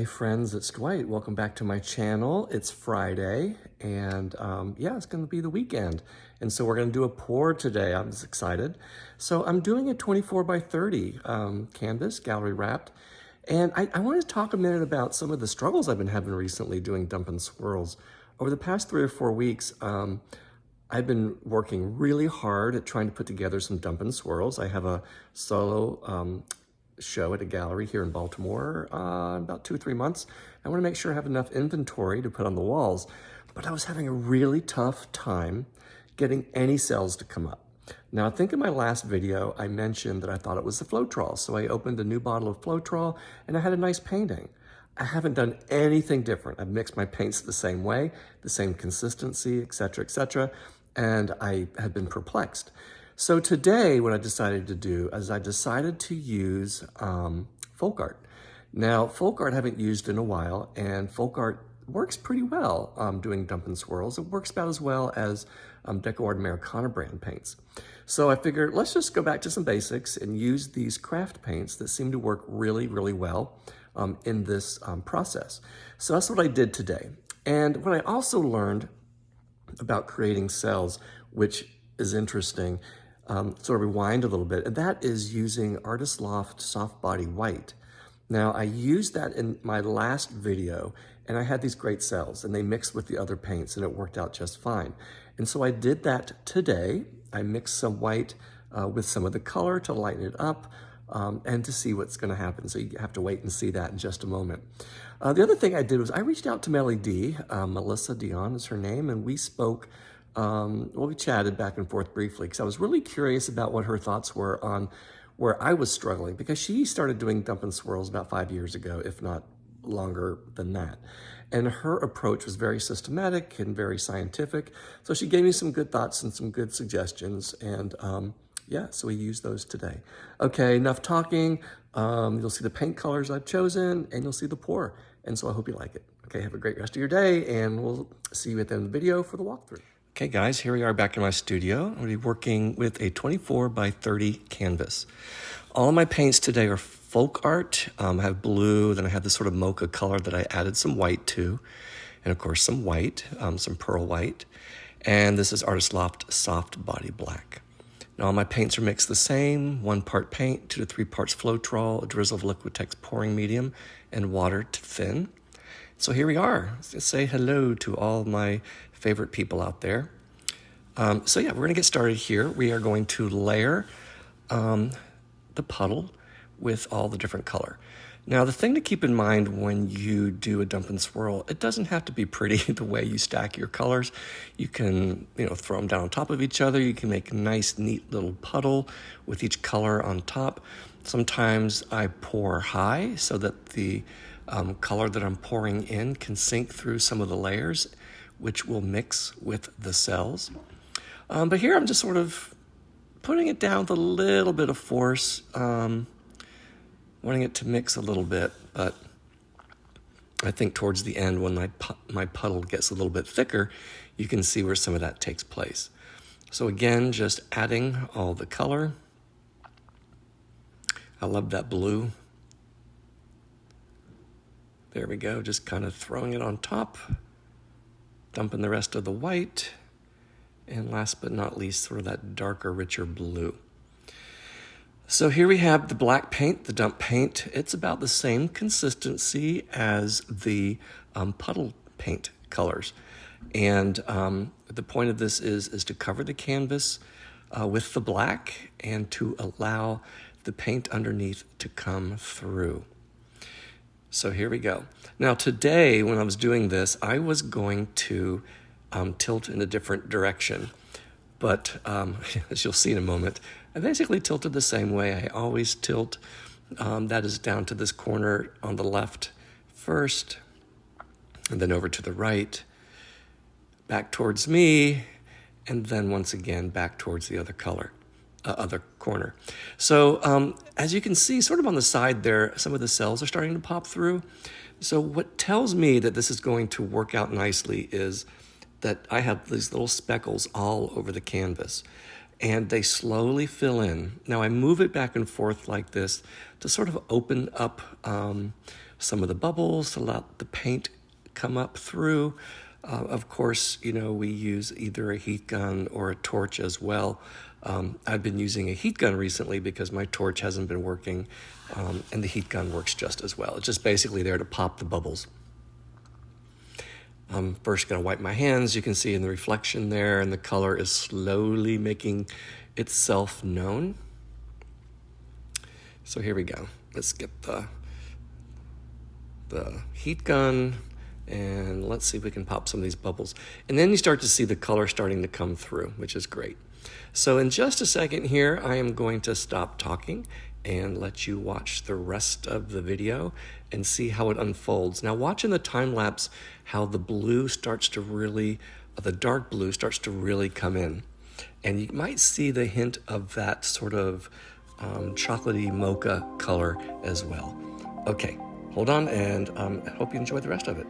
Hey friends, it's Dwight. Welcome back to my channel. It's Friday and yeah, it's gonna be the weekend. And so we're gonna do a pour today. I'm just excited. So I'm doing a 24 by 30 canvas, gallery wrapped. And I wanted to talk a minute about some of the struggles I've been having recently doing dump and swirls. Over the past 3 or 4 weeks, I've been working really hard at trying to put together some dump and swirls. I have a solo show at a gallery here in Baltimore in about 2 or 3 months. I want to make sure I have enough inventory to put on the walls, but I was having a really tough time getting any cells to come up. Now, I think in my last video, I mentioned that I thought it was the Floetrol. So I opened a new bottle of Floetrol and I had a nice painting. I haven't done anything different. I've mixed my paints the same way, the same consistency, etc., and I have been perplexed. So today, what I decided to do is I decided to use folk art. Now, folk art I haven't used in a while, and folk art works pretty well doing dump and swirls. It works about as well as Deco Art Americana brand paints. So I figured, let's just go back to some basics and use these craft paints that seem to work really, really well in this process. So that's what I did today. And what I also learned about creating cells, which is interesting, sort of rewind a little bit, and that is using Artist Loft Soft Body White. Now, I used that in my last video, and I had these great cells, and they mixed with the other paints, and it worked out just fine. And so I did that today. I mixed some white with some of the color to lighten it up, and to see what's gonna happen. So you have to wait and see that in just a moment. The other thing I did was I reached out to Melly D, Melissa Dion is her name, and we spoke, we chatted back and forth briefly because I was really curious about what her thoughts were on where I was struggling, because she started doing dump and swirls about 5 years ago, if not longer than that. And her approach was very systematic and very scientific. So she gave me some good thoughts and some good suggestions. And yeah, so we used those today. Okay, enough talking. You'll see the paint colors I've chosen and you'll see the pour. And so I hope you like it. Okay, have a great rest of your day and we'll see you at the end of the video for the walkthrough. Okay guys, here we are back in my studio. I'm gonna be working with a 24 by 30 canvas. All of my paints today are folk art. I have blue, then I have this sort of mocha color that I added some white to, and of course some white, some pearl white. And this is Artist Loft Soft Body Black. Now all my paints are mixed the same, 1 part paint, 2 to 3 parts Floetrol, a drizzle of Liquitex pouring medium, and water to thin. So here we are. Let's say hello to all my favorite people out there. So yeah, we're gonna get started here. We are going to layer the puddle with all the different color. Now the thing to keep in mind when you do a dump and swirl, it doesn't have to be pretty the way you stack your colors. You can, throw them down on top of each other. You can make a nice, neat little puddle with each color on top. Sometimes I pour high so that the color that I'm pouring in can sink through some of the layers, which will mix with the cells. But here I'm just sort of putting it down with a little bit of force, wanting it to mix a little bit, but I think towards the end when my puddle gets a little bit thicker, you can see where some of that takes place. So again, just adding all the color. I love that blue. There we go, just kind of throwing it on top, dumping the rest of the white, and last but not least, sort of that darker, richer blue. So here we have the black paint, the dump paint. It's about the same consistency as the puddle paint colors. And the point of this is to cover the canvas with the black and to allow the paint underneath to come through. So here we go. Now today, when I was doing this, I was going to tilt in a different direction. But as you'll see in a moment, I basically tilted the same way I always tilt. That is down to this corner on the left first, and then over to the right, back towards me, and then once again back towards the other corner. So as you can see, sort of on the side there, some of the cells are starting to pop through. So what tells me that this is going to work out nicely is that I have these little speckles all over the canvas and they slowly fill in. Now I move it back and forth like this to sort of open up some of the bubbles to let the paint come up through. Of course, you know, we use either a heat gun or a torch as well. I've been using a heat gun recently because my torch hasn't been working, and the heat gun works just as well. It's just basically there to pop the bubbles. I'm first going to wipe my hands. You can see in the reflection there, and the color is slowly making itself known. So here we go. Let's get the heat gun, and let's see if we can pop some of these bubbles. And then you start to see the color starting to come through, which is great. So in just a second here, I am going to stop talking and let you watch the rest of the video and see how it unfolds. Now watch in the time lapse how the blue starts to really, the dark blue starts to really come in. And you might see the hint of that sort of chocolatey mocha color as well. Okay, hold on, and I hope you enjoy the rest of it.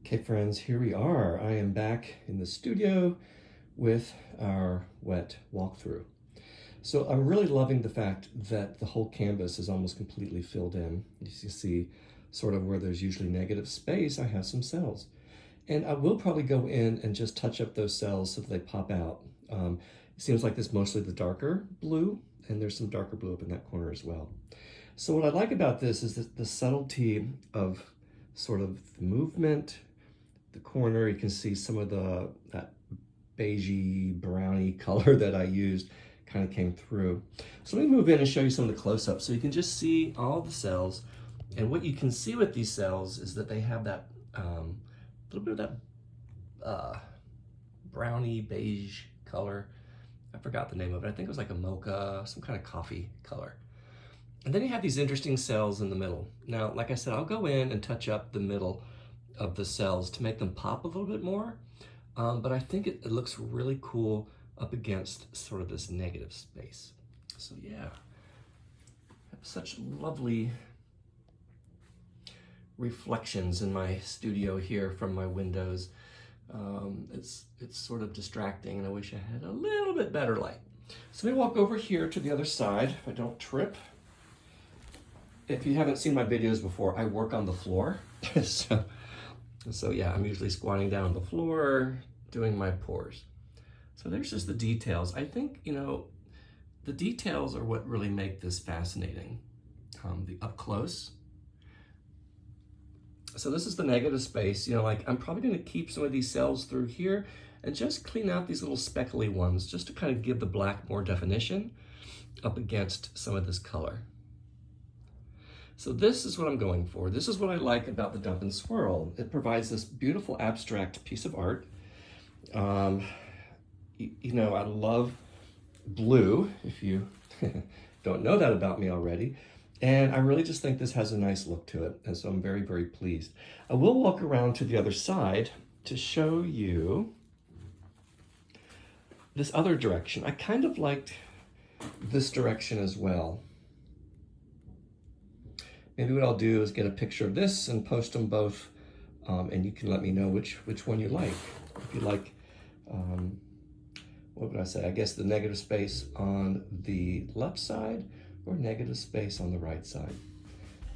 Okay friends, here we are. I am back in the studio with our wet walkthrough. So I'm really loving the fact that the whole canvas is almost completely filled in. You see sort of where there's usually negative space, I have some cells. And I will probably go in and just touch up those cells so that they pop out. It seems like it's mostly the darker blue, and there's some darker blue up in that corner as well. So what I like about this is the subtlety of sort of the movement. The corner, you can see some of that beigey browny color that I used kind of came through. So let me move in and show you some of the close-ups so you can just see all the cells. And what you can see with these cells is that they have that little bit of that browny beige color. I forgot the name of it. I think it was like a mocha, some kind of coffee color. And then you have these interesting cells in the middle. Now, like I said, I'll go in and touch up the middle of the cells to make them pop a little bit more, but I think it looks really cool up against sort of this negative space. So yeah, I have such lovely reflections in my studio here from my windows. It's sort of distracting, and I wish I had a little bit better light. So let me walk over here to the other side if I don't trip. If you haven't seen my videos before, I work on the floor. So yeah, I'm usually squatting down on the floor, doing my pours. So there's just the details. I think, you know, the details are what really make this fascinating. The up close. So this is the negative space. You know, like I'm probably gonna keep some of these cells through here and just clean out these little speckly ones just to kind of give the black more definition up against some of this color. So this is what I'm going for. This is what I like about the Dump and Swirl. It provides this beautiful abstract piece of art. You know, I love blue, if you don't know that about me already. And I really just think this has a nice look to it. And so I'm very, very pleased. I will walk around to the other side to show you this other direction. I kind of liked this direction as well. Maybe what I'll do is get a picture of this and post them both, and you can let me know which one you like. If you like, what would I say? I guess the negative space on the left side or negative space on the right side.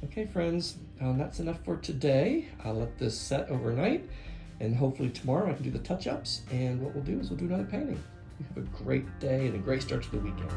Okay, friends, that's enough for today. I'll let this set overnight, and hopefully tomorrow I can do the touch-ups, and what we'll do is we'll do another painting. You have a great day and a great start to the weekend.